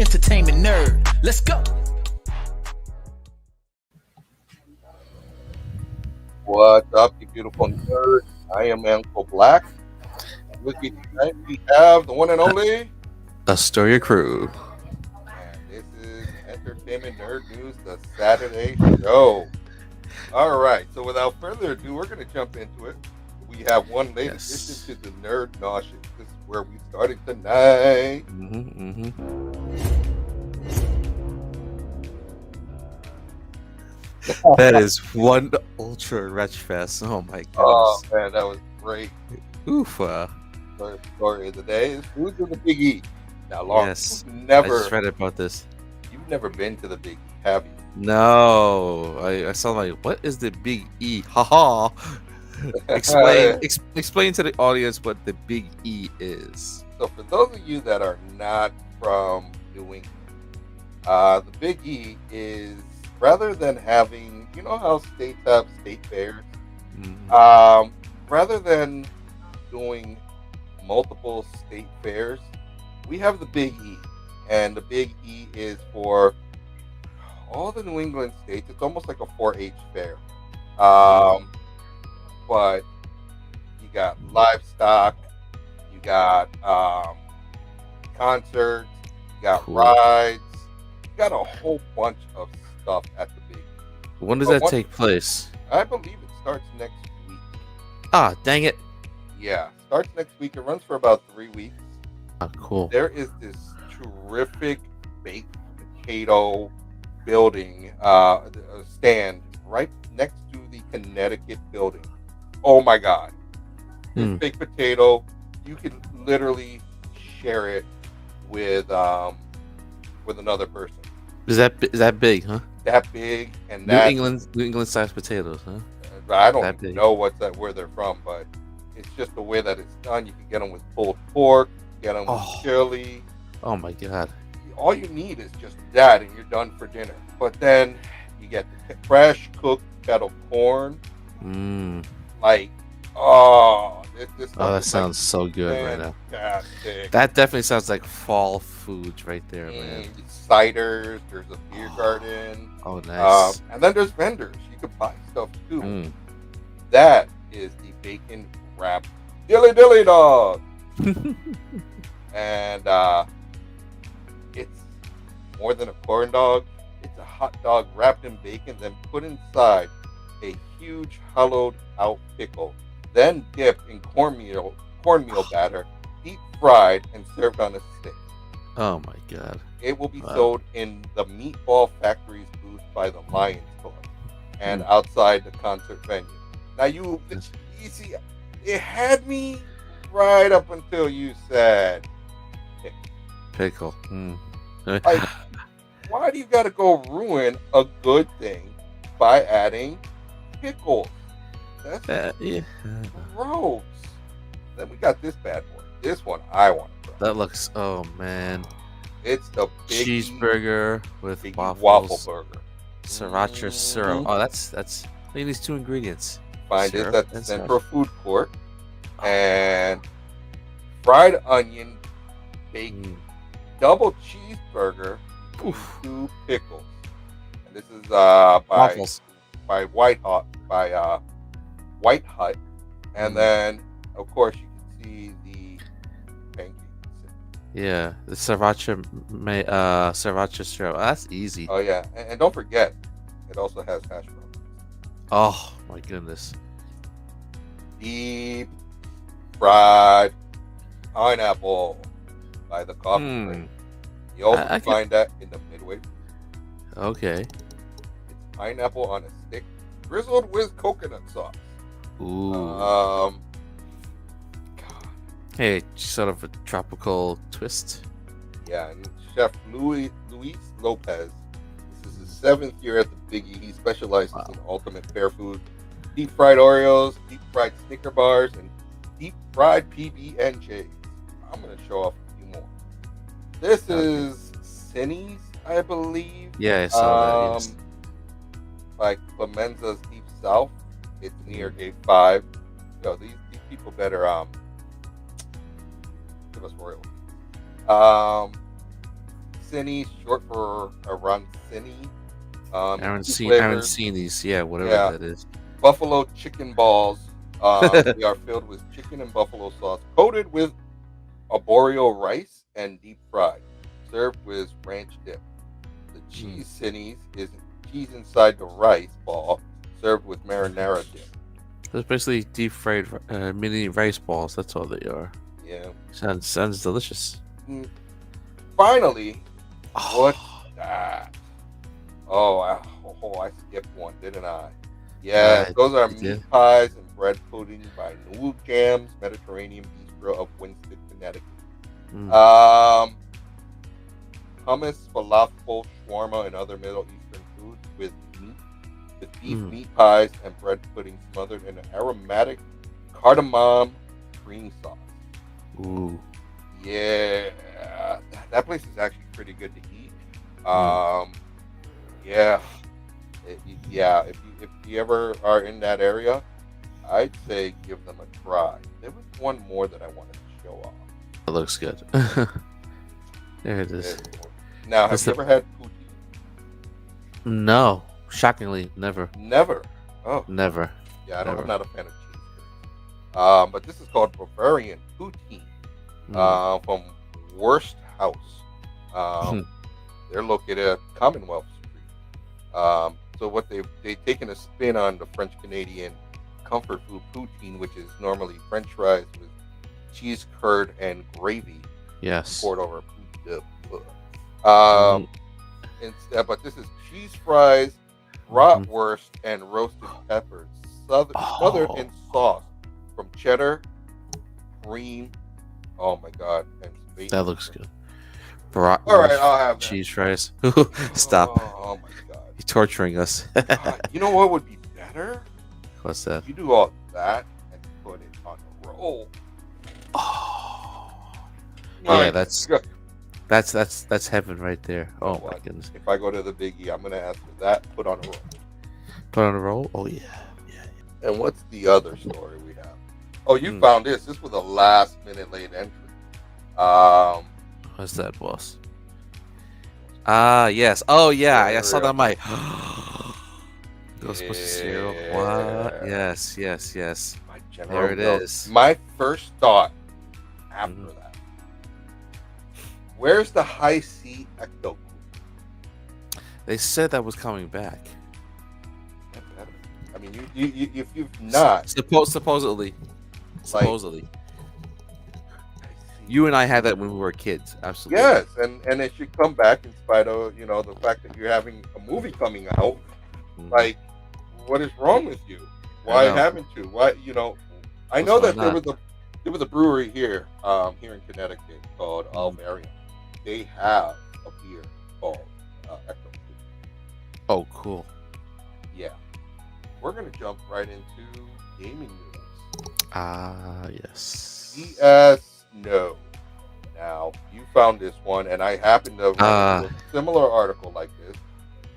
entertainment nerd. Let's go. What's up, you beautiful nerd? I am Uncle Black. With me tonight, we have the one and only. Astoria Crew. And this is Entertainment Nerd News, the Saturday show. All right, so without further ado, we're going to jump into it. We have one late addition to the Nerd Nausea. This is where we started tonight. That is one ultra retch fest. Oh my goodness. Oh man, that was great. Oof. First story of the day is Who's in the Big E? Now, Lauren, Yes. you've I never, just read about this. you've never been to the Big E, have you? No. I saw like, what is the Big E? Haha. Explain to the audience what the Big E is. So for those of you that are not from New England, the Big E is, rather than having, you know how states have state fairs, rather than doing multiple state fairs, we have the Big E. And the Big E is for all the New England states. It's almost like a 4-H fair. But you got livestock, you got concerts, you got rides, you got a whole bunch of stuff at the Big E. When does that take place? I believe it starts next week. Ah, dang it. Yeah, starts next week. It runs for about 3 weeks. Ah, cool. There is this terrific baked potato building stand right next to the Connecticut building. Oh my God. This baked potato, you can literally share it with another person. Is that big, huh? That big and New that England sized potatoes, huh? I don't even know where they're from, but it's just the way that it's done. You can get them with pulled pork, get them with chili. Oh my God. All you need is just that and you're done for dinner. But then you get the fresh cooked kettle corn. Like, this that sounds so good right now. Fantastic. That definitely sounds like fall foods right there, man. Ciders, there's a beer garden. Oh, nice. And then there's vendors. You can buy stuff too. That is the bacon wrapped dilly dog. And it's more than a corn dog. It's a hot dog wrapped in bacon, then put inside a huge hollowed out pickle, then dipped in cornmeal batter, deep fried, and served on a stick. Oh my God. It will be sold in the Meatball Factory's booth by the Lions Club and outside the concert venue. Now you see, it had me right up until you said pickle. Like, why do you got to go ruin a good thing by adding pickles? That's gross. Then we got this bad boy. This one I want to try. That looks, oh man. It's the big cheeseburger with waffle burger. Sriracha syrup. Oh, that's look at these two ingredients. Find this at the Central Food Court. And fried onion, bacon, double cheeseburger, with 2 pickles. And this is by White Hut. And then of course you can see the pancakes. Yeah, the sriracha syrup. That's easy. Oh yeah, and don't forget, it also has hash browns. Oh my goodness. Deep fried pineapple by the coffee break. You also find that in the Midway. Okay. It's pineapple on a stick, drizzled with coconut sauce. Ooh. God. Hey, sort of a tropical twist. Yeah, and Chef Luis Lopez. This is his 7th year at the Big E. He specializes in ultimate fair food, deep fried Oreos, deep fried Snicker bars, and deep fried PB&Js. I'm gonna show off a few more. This is Cinny's, I believe. Yeah, I saw that. Yes. By Clemenza's Deep South. It's near Gate 5. Yo, these people better give us royalties. Arancini, short for Arancini. Two Aaron flavors. Seni's, yeah, whatever Yeah. that is. Buffalo chicken balls. They are filled with chicken and buffalo sauce, coated with arborio rice, and deep fried. Served with ranch dip. The cheese cinis is cheese inside the rice ball, served with marinara dip. Those basically deep fried mini rice balls. That's all they are. Yeah. Sounds delicious. Finally, what's Oh, that? I skipped one, didn't I? Yeah, those are you meat did. pies and bread pudding by New Jams Mediterranean Bistro of Winston, Connecticut. Mm. Hummus, falafel, shawarma, and other Middle Eastern foods with beef meat pies and bread pudding smothered in an aromatic cardamom cream sauce. Ooh. Yeah, that place is actually pretty good to eat. Yeah, if you ever are in that area, I'd say give them a try. There was one more that I wanted to show off. That looks good. There it is. Now, have you ever had poutine? No, shockingly, never. Never. Oh, Never. yeah, I'm Never. not a fan of cheese. But this is called Bavarian poutine from Wurst House. They're located at Commonwealth Street. So what they've taken a spin on the French Canadian comfort food poutine, which is normally French fries with cheese, curd, and gravy Yes. poured over. Instead, but this is cheese fries, bratwurst, and roasted peppers, smothered in sauce from cheddar, cream. Oh my god! And bacon. That looks good. All right, I'll have that. Cheese fries. Stop. Oh my god! You're torturing us. You know what would be better? What's that? You do all that and put it on a roll. Oh. My Yeah, that's God. that's heaven right there. Oh my goodness. If I go to the Big E, I'm gonna ask for that put on a roll. Put on a roll? Oh yeah. And what's the other story we have? Oh, you found this. This was a last minute late entry. What's that, boss? Yes. Oh yeah, I saw that. I'm like, Ghostbusters cereal. What? Yes. There it is. My first thought after that. Where's the high C ecto? They said that was coming back. I mean, you if you've not supposedly. You and I had that when we were kids. Absolutely. Yes, and it should come back in spite of the fact that you're having a movie coming out. Like, what is wrong with you? Why haven't you? Why I know that there was a brewery here in Connecticut called Alvarium. They have a beer called Echo. Oh, cool. Yeah. We're gonna jump right into gaming news. Yes. PS No. Now, you found this one, and I happened to run into a similar article like this.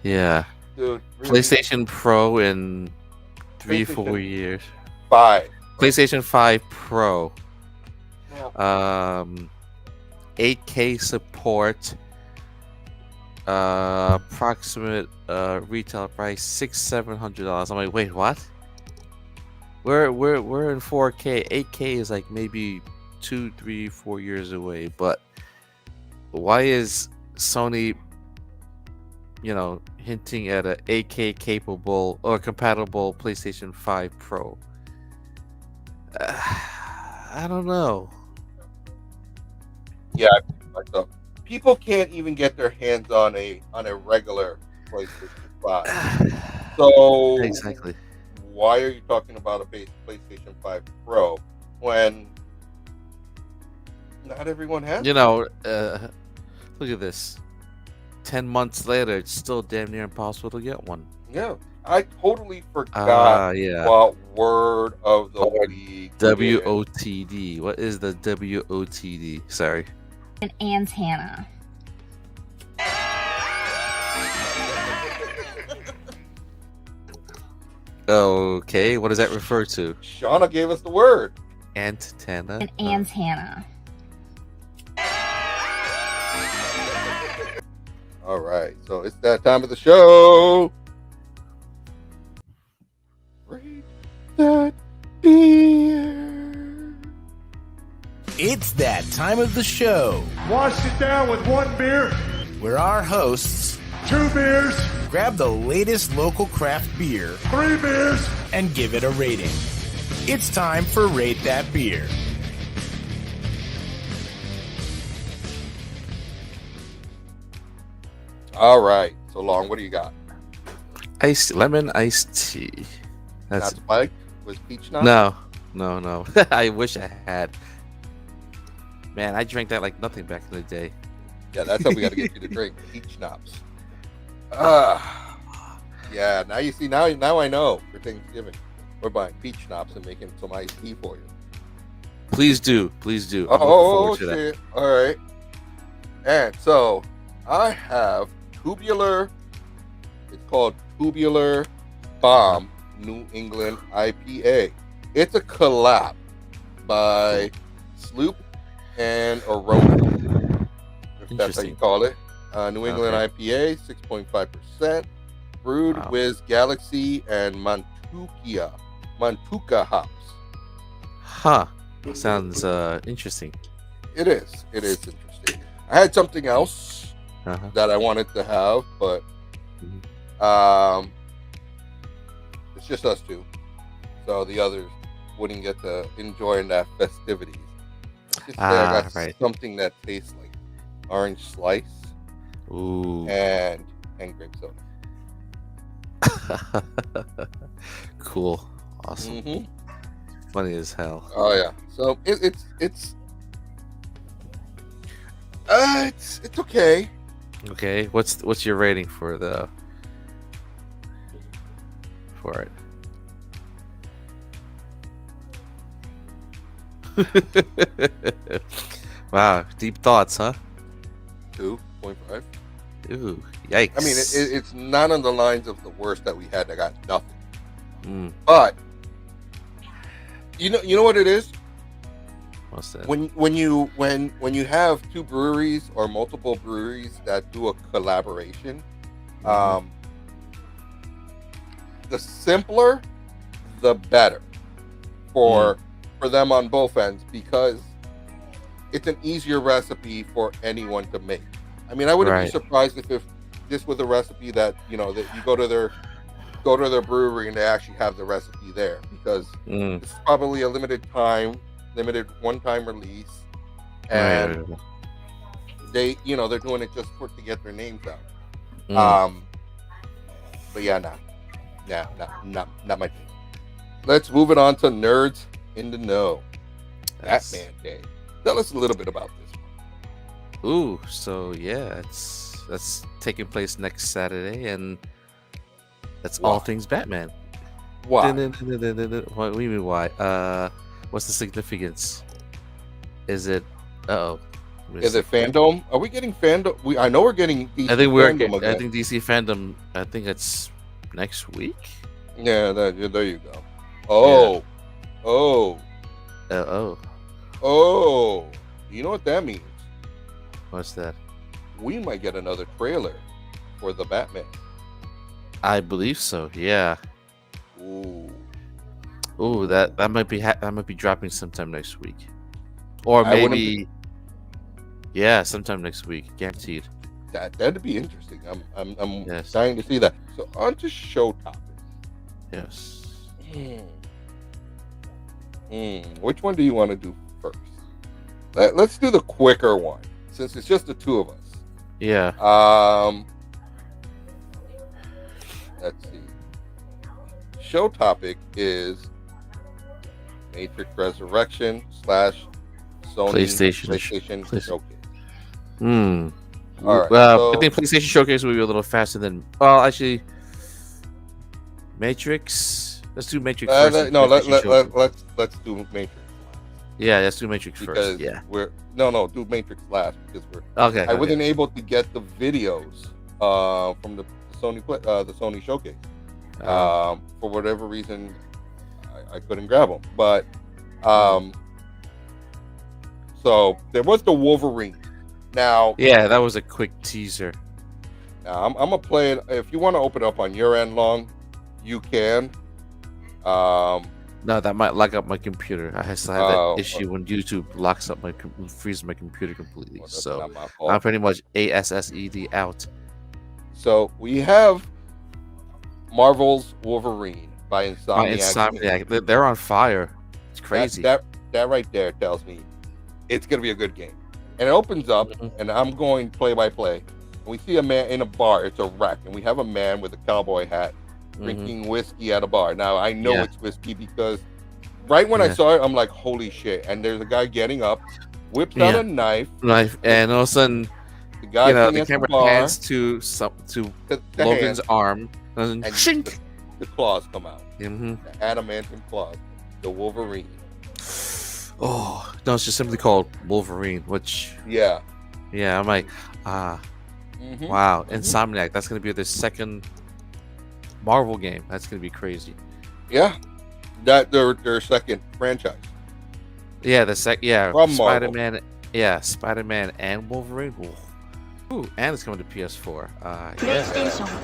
Yeah. Dude, really? PlayStation Pro in 3-4 years. 5. PlayStation 5 Pro. Yeah. 8K support. Approximate retail price $600-$700. I'm like, wait, what? We're in 4K. 8K is like maybe 2, 3, 4 years away. But why is Sony, hinting at a 8K capable or compatible PlayStation 5 Pro? I don't know. Yeah, myself. People can't even get their hands on a regular PlayStation 5. So exactly. Why are you talking about a PlayStation 5 Pro when not everyone has? Look at this. 10 months later, it's still damn near impossible to get one. Yeah, I totally forgot what word of the week. WOTD. What is the WOTD? Sorry. An antenna. Okay, what does that refer to? Shawna gave us the word. Antenna. An antenna. All right, so it's that time of the show. Rate that beer. It's that time of the show Wash it down with 1 beer, where our hosts 2 beers, grab the latest local craft beer 3 beers. and give it a rating. It's time for Rate That Beer. All right, so Long, what do you got? Lemon iced tea. Not That's spiked with peach nuts? no. I wish I had. Man, I drank that like nothing back in the day. Yeah, that's how we got to get you to drink peach schnapps. Yeah, now you see. Now I know for Thanksgiving we're buying peach schnapps and making some iced tea for you. Please do. I'm looking Oh forward to that. shit! All right, and so I have tubular. It's called Tubular Bomb New England IPA. It's a collab by Sloop and Aroma, if that's how you Interesting. call it. New England Okay. IPA, 6.5%, brewed Wow. with Galaxy and Mantuca hops. Huh. Sounds interesting. It is interesting. I had something else Uh-huh. that I wanted to have, but Mhm. it's just us two, so the others wouldn't get to enjoy in that festivities. Let's just say I got right. something that tastes like orange slice Ooh. and grape soda. Cool. Awesome. Mm-hmm. Funny as hell. Oh yeah. So it's okay. Okay. What's your rating for it? Wow, deep thoughts, huh? 2.5. Ooh, yikes. I mean, it's not on the lines of the worst that we had that got nothing. Mm, But you know what it is? what's that? When you have two breweries or multiple breweries that do a collaboration, Mhm. the simpler, the better for them on both ends, because it's an easier recipe for anyone to make. I mean, I wouldn't Right. be surprised if this was a recipe that that you go to their brewery and they actually have the recipe there, because Mm, this is probably a limited one-time release, and right. they they're doing it just to get their names out. Mm, But yeah, not my thing. Let's move it on to Nerds in the Know. that's- Batman Day. Tell us a little bit about this one. Ooh, so yeah, that's taking place next Saturday, and that's all Why? things Batman. Why? What do you mean why? What's the significance? Is it? Uh-oh. Is it fandom? Are we getting fandom? I know we're getting DC I think we're. fandom I again. think DC fandom. I think it's next week. Yeah, there you go. Oh. Oh, You know what that means? what's that? We might get another trailer for the Batman. I believe so. Yeah. Ooh. Ooh, that might be that might be dropping sometime next week, or I wouldn't maybe. Yeah, sometime next week, guaranteed. That'd be interesting. I'm Yes. dying to see that. So on to show topics. Yes. Which one do you want to do first? Let's do the quicker one, since it's just the two of us. Yeah. Let's see. Show topic is Matrix Resurrection / Sony PlayStation Showcase. Hmm. All right, Well, I so- think PlayStation Showcase will be a little faster than. Well, actually, Matrix. Let's do Matrix first. and PlayStation Showcase. Let's do Matrix Yeah, let's do Matrix because first. Yeah. do Matrix last, because Okay. I wasn't able to get the videos from the Sony Showcase. For whatever reason, I couldn't grab them. But so there was the Wolverine. Now, yeah, that was a quick teaser. Now, I'm gonna play it. If you want to open it up on your end, long, you can. No, that might lock up my computer. I still have that Oh, issue when YouTube locks up freezes my computer completely. well, that's So not my I'm fault. pretty much ASSED out. So we have Marvel's Wolverine by My Insomniac. Insomniac, they're on fire. It's crazy. That right there tells me it's gonna be a good game. And it opens up, Mhm. and I'm going play by play. And we see a man in a bar. It's a wreck, and we have a man with a cowboy hat drinking whiskey at a bar. Now I know Yeah. it's whiskey because right when I Yeah. saw it, I'm like, "Holy shit!" And there's a guy getting up, whips out Yeah. a knife. Knife, and all of a sudden, The guy the sitting at the camera bar, pans to to Logan's hand, arm, and and shink. the claws come out. Mhm. The adamantium claws. The Wolverine. Oh no, it's just simply called Wolverine. Which, Yeah. yeah, I'm like, Mhm. wow, Insomniac. That's gonna be their second Marvel game. That's gonna be crazy. Yeah. That their second franchise. Yeah, From Marvel. Spider-Man. Yeah, Spider-Man and Wolverine. Ooh, and it's coming to PS4. Yeah.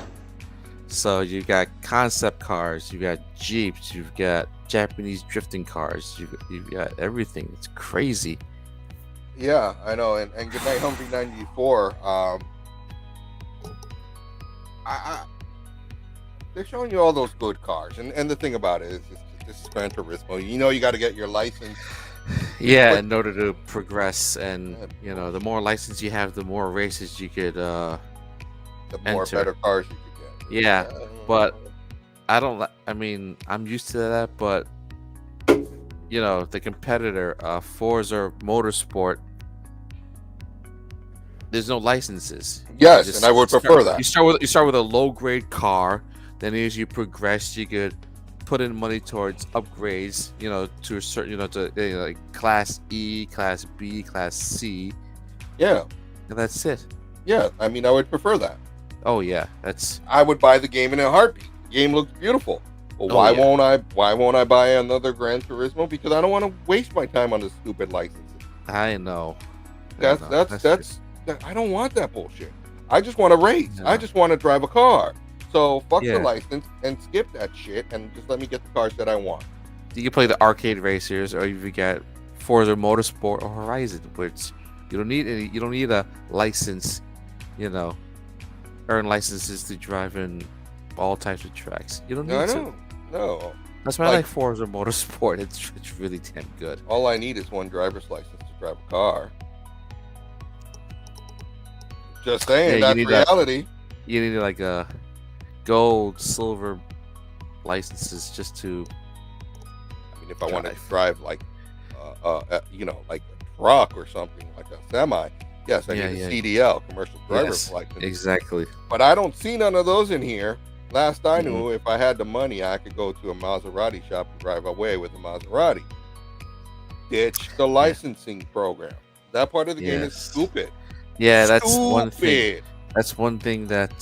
So you got concept cars, you got Jeeps, you've got Japanese drifting cars, you've got everything. It's crazy. Yeah, I know. And Goodnight Humphrey 94. They're showing you all those good cars, and the thing about it is, this is Gran Turismo. You know, you got to get your license. Yeah, But- in order to progress, and Yeah. the more license you have, the more races you could. The more Enter. better cars you could get. Yeah, but I don't. I mean, I'm used to that, but the competitor, Forza Motorsport, there's no licenses. Yes, You and I would prefer that. You start with a low grade car. Then as you progress, you could put in money towards upgrades. To a certain, like Class E, Class B, Class C, Yeah, and that's it. yeah. I mean, I would prefer that. Oh yeah, that's I would buy the game in a heartbeat. The game looks beautiful. But Oh, why yeah. won't I? Why won't I buy another Gran Turismo? Because I don't want to waste my time on this stupid licenses. I know. That's I don't want that bullshit. I just want to race. Yeah. I just want to drive a car. So fuck Yeah. the license and skip that shit and just let me get the cars that I want. You can play the arcade racers, or you got Forza Motorsport or Horizon, which you don't need any. You don't need a license. Earn licenses to drive in all types of tracks. You don't need No, I to. know. No. That's why I Like- like Forza Motorsport. It's really damn good. All I need is one driver's license to drive a car. Just saying, Yeah, you that's need that. reality. You need like a gold, silver licenses just to. I mean, if I wanted to Drive. drive like, like a truck or something, like a semi, yes, I Yeah, need a yeah. CDL, commercial driver's Yes, license. exactly. But I don't see none of those in here. Last I Mm-hmm. knew, if I had the money, I could go to a Maserati shop and drive away with a Maserati. Ditch the licensing program. That part of the game is Yes. stupid. Yeah, that's one thing. Stupid. That's one thing that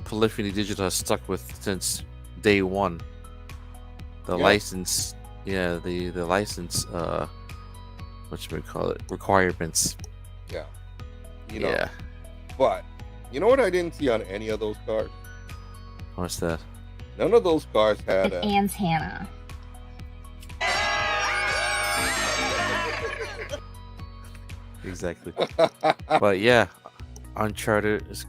Polyphony Digital has stuck with since day one. The Yeah. license, the license, what should we call it? Requirements. Yeah. Yeah. But you know what I didn't see on any of those cars? What's that? None of those cars had An a. antenna. Exactly. But yeah, Uncharted is.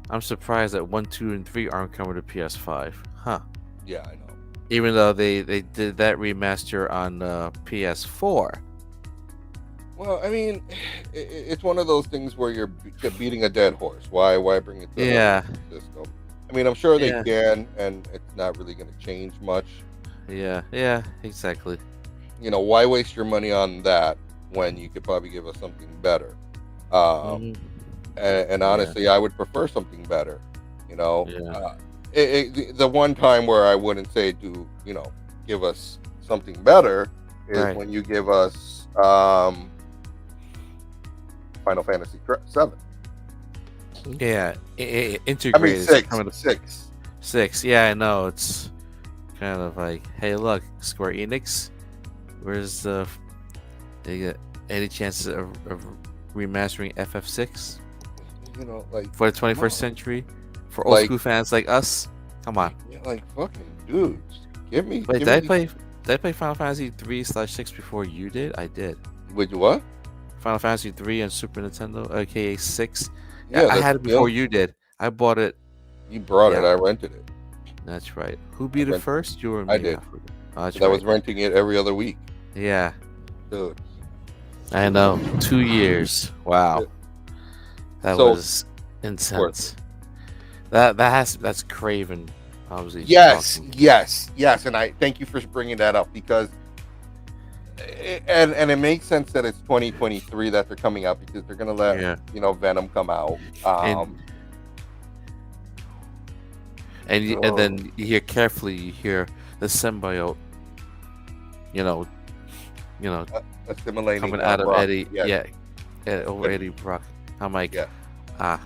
I'm surprised that 1, 2, and 3 aren't coming to PS5. Huh. Yeah, I know. Even though they did that remaster on PS4. Well, I mean, it's one of those things where you're beating a dead horse. Why bring it to Yeah. the system? I mean, I'm sure they Yeah. can, and it's not really going to change much. Yeah, exactly. Why waste your money on that when you could probably give us something better? Mhm. And honestly, I would prefer something better. Yeah. The one time where I wouldn't say give us something better is Right. when you give us Final Fantasy 7. Yeah, I mean, integrated. It's six. coming to 6. 6. Yeah, I know. It's kind of like, hey, look, Square Enix, where's any chances of remastering FF6? like For the 21st century, for old school fans like us, come on. Yeah, like fucking dudes, give me. Wait, give did me I play Final Fantasy 3/6 before you did? I did. Would you what? Final Fantasy 3 on Super Nintendo, aka 6. Yeah, I had it before you. you did. I bought it. You brought it. Yeah. I rented it. That's right. Who beat it first? You or me? I did. Oh, that's I right. was renting it every other week, Yeah, dude. I know. 2 years. Wow, that So, was intense. That's Craven. Obviously. Yes, talking. yes, and I thank you for bringing that up because, and it makes sense that it's 2023 that they're coming out because they're gonna let Venom come out. And then you hear carefully. You hear the symbiote. Assimilating coming out of Brock. Eddie. Yes. Yeah, over Eddie Brock. I'm like, Yeah.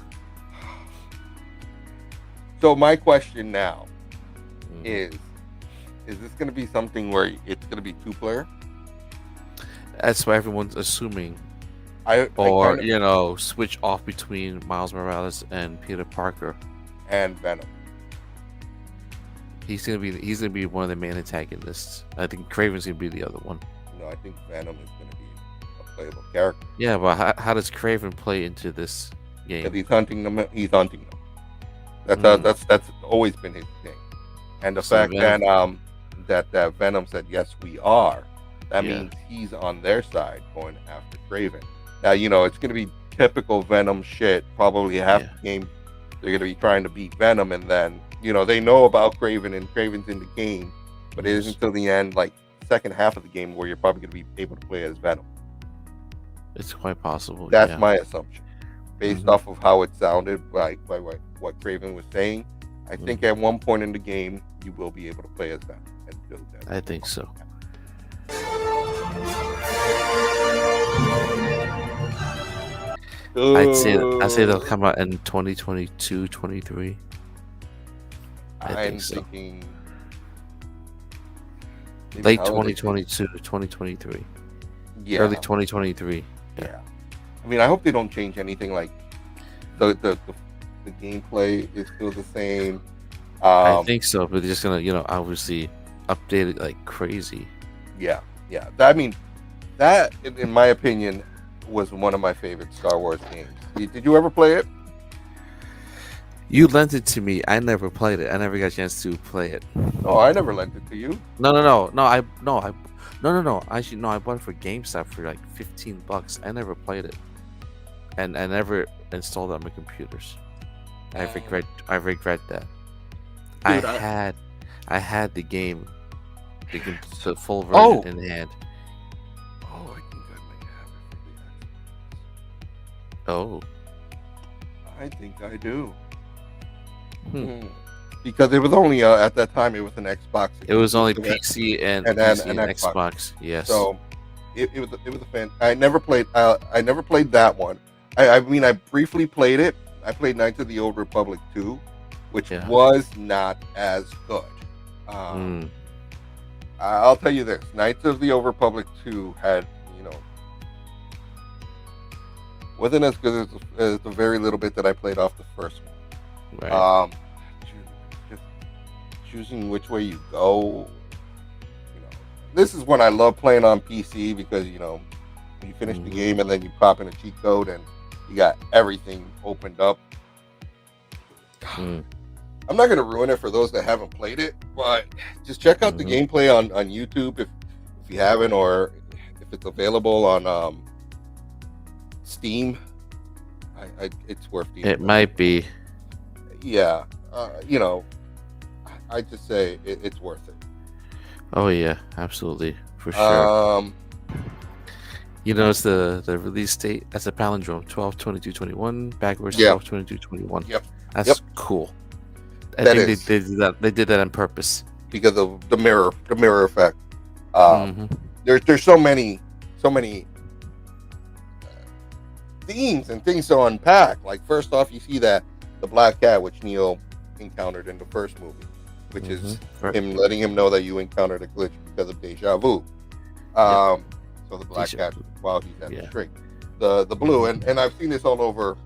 So my question now is this going to be something where it's going to be 2-player? That's what everyone's assuming. Switch off between Miles Morales and Peter Parker and Venom. He's gonna be one of the main antagonists. I think Kraven's gonna be the other one. No, I think Venom is going to be a playable character. Yeah, but how does Kraven play into this game? Because he's hunting them. That's always been his thing. And the fact that Venom said yes, we are. That means he's on their side going after Kraven. Now it's going to be typical Venom shit. Probably half the game they're going to be trying to beat Venom, and then they know about Kraven and Kraven's in the game, but it isn't until the end, like second half of the game, where you're probably going to be able to play as Venom. It's quite possible. That's my assumption, based off of how it sounded, like by what Kraven was saying. I think at one point in the game you will be able to play as Venom. I think so. I'd say they'll come out in 2022, 23. I'm thinking late 2022, 2023. Yeah. Early 2023. Yeah. I mean, I hope they don't change anything. Like the gameplay is still the same. I think so, but they're just gonna, obviously update it like crazy. Yeah. I mean, that in my opinion was one of my favorite Star Wars games. Did you ever play it? You lent it to me. I never played it. I never got a chance to play it. Oh, I never lent it to you. No. Actually, no. I bought it for GameStop for like $15. I never played it, and I never installed it on my computers. I regret that. Dude, I had the game, the full version in hand. Oh, I think I might have it for the Xbox. Oh. I think I do. Because it was only at that time it was an Xbox. It was only PC and Xbox. Yes. So it was a fan. I never played that one. I mean, I briefly played it. I played Knights of the Old Republic 2, which was not as good. I'll tell you this: Knights of the Old Republic 2 had, wasn't as good as the very little bit that I played off the first one. Right. Just choosing which way you go. This is when I love playing on PC because when you finish the game and then you pop in a cheat code and you got everything opened up. I'm not going to ruin it for those that haven't played it, but just check out the gameplay on YouTube if you haven't, or if it's available on Steam. It's worth the It might be. Yeah. I just say it's worth it. Oh yeah, absolutely, for sure. It's the release date. That's a palindrome: 12/22/21 backwards 12/22/21. Yep. That's cool. I think they did that. They did that on purpose because of the mirror effect. There's so many themes and things to unpack. Like, first off, you see that the black cat, which Neo encountered in the first movie, which is him letting him know that you encountered a glitch because of deja vu. So the black cat, while he's at the string, the blue, and I've seen this all over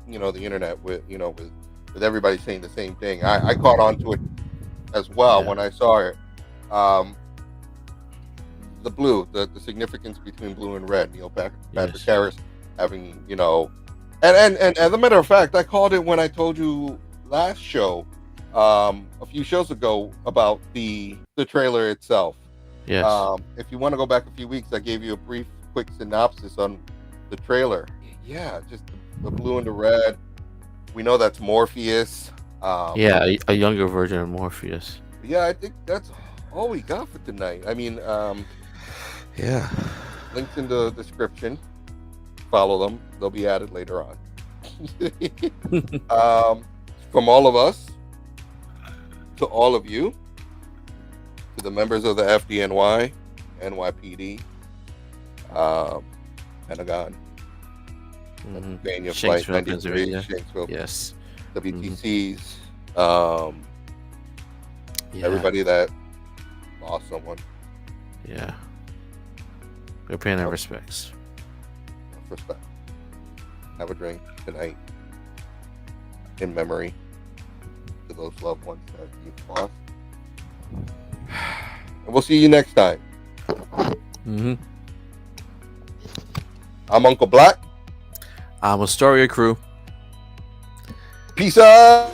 the internet with everybody saying the same thing. I caught on to it as well when I saw it. The blue, the significance between blue and red. Neil Patrick Harris having, and as a matter of fact, I called it when I told you last show, a few shows ago, about the trailer itself. Yes. If you want to go back a few weeks, I gave you a brief, quick synopsis on the trailer. Yeah, just the blue and the red. We know that's Morpheus. A younger version of Morpheus. Yeah, I think that's all we got for tonight. I mean, yeah. Links in the description. Follow them. They'll be added later on. From all of us to all of you, to the members of the FDNY, NYPD, Pentagon, Pennsylvania Flight 93, Shanksville, yes, WTCs, everybody that lost someone. Yeah. We're paying our respects. Respect. Have a drink tonight in memory to those loved ones that you've lost. And we'll see you next time. I'm Uncle Black. I'm Astoria Crew. Peace out.